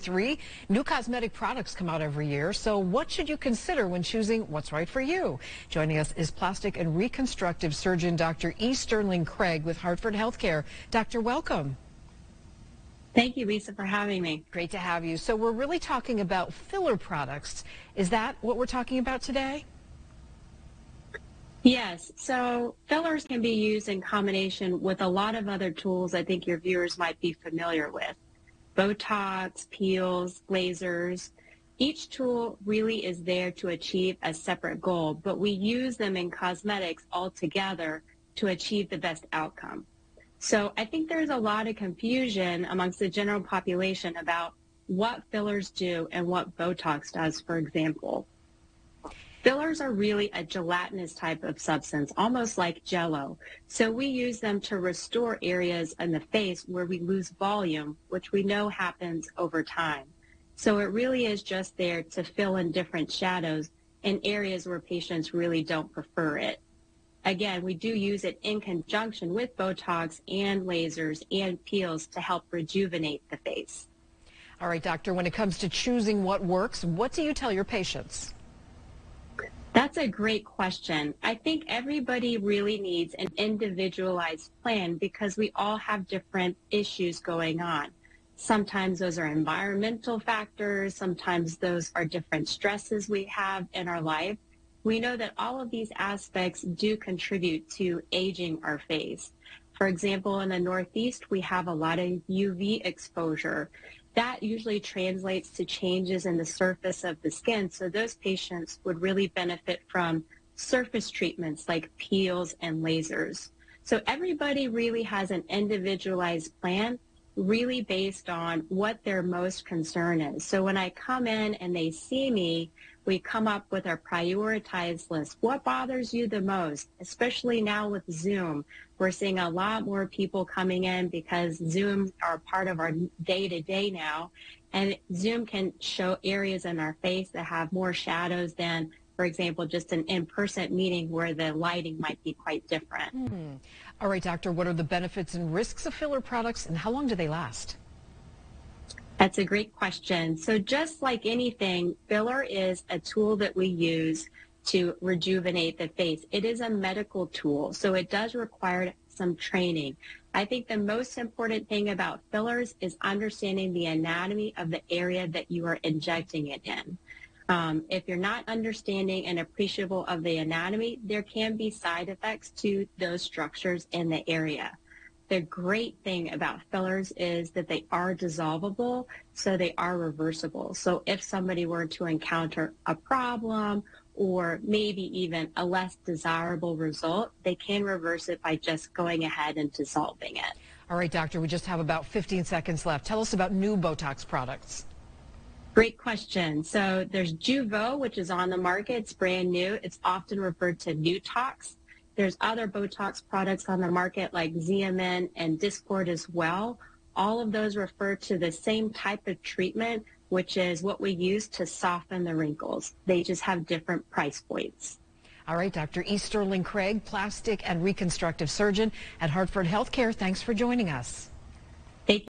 Three new cosmetic products come out every year, so what should you consider when choosing what's right for you? Joining us is plastic and reconstructive surgeon Dr. Stirling Craig with Hartford Healthcare. Doctor, welcome. Thank you, Lisa, for having me. Great to have you. So we're really talking about filler products. Is that what we're talking about today? Yes, so fillers can be used in combination with a lot of other tools I think your viewers might be familiar with. Botox, peels, lasers. Each tool really is there to achieve a separate goal, but we use them in cosmetics all together to achieve the best outcome. So I think there's a lot of confusion amongst the general population about what fillers do and what Botox does, for example. Fillers are really a gelatinous type of substance, almost like Jell-O. So we use them to restore areas in the face where we lose volume, which we know happens over time. So it really is just there to fill in different shadows in areas where patients really don't prefer it. Again, we do use it in conjunction with Botox and lasers and peels to help rejuvenate the face. All right, doctor, when it comes to choosing what works, what do you tell your patients? That's a great question. I think everybody really needs an individualized plan because we all have different issues going on. Sometimes those are environmental factors. Sometimes those are different stresses we have in our life. We know that all of these aspects do contribute to aging our face. For example, in the Northeast, we have a lot of UV exposure. That usually translates to changes in the surface of the skin. So those patients would really benefit from surface treatments like peels and lasers. So everybody really has an individualized plan really based on what their most concern is. So when I come in and they see me, we come up with our prioritized list. What bothers you the most? Especially now with Zoom, we're seeing a lot more people coming in because Zoom are part of our day-to-day now. And Zoom can show areas in our face that have more shadows than, for example, just an in-person meeting where the lighting might be quite different. All right, doctor, what are the benefits and risks of filler products and how long do they last? That's a great question. So just like anything, filler is a tool that we use to rejuvenate the face. It is a medical tool, so it does require some training. I think the most important thing about fillers is understanding the anatomy of the area that you are injecting it in. If you're not understanding and appreciable of the anatomy, there can be side effects to those structures in the area. The great thing about fillers is that they are dissolvable, so they are reversible. So if somebody were to encounter a problem or maybe even a less desirable result, they can reverse it by just going ahead and dissolving it. All right, doctor, we just have about 15 seconds left. Tell us about new Botox products. Great question. So there's Jeuveau, which is on the market. It's brand new. It's often referred to Newtox. There's other Botox products on the market like Xeomin and Dysport as well. All of those refer to the same type of treatment, which is what we use to soften the wrinkles. They just have different price points. All right, Dr. Stirling Craig, plastic and reconstructive surgeon at Hartford Healthcare. Thanks for joining us.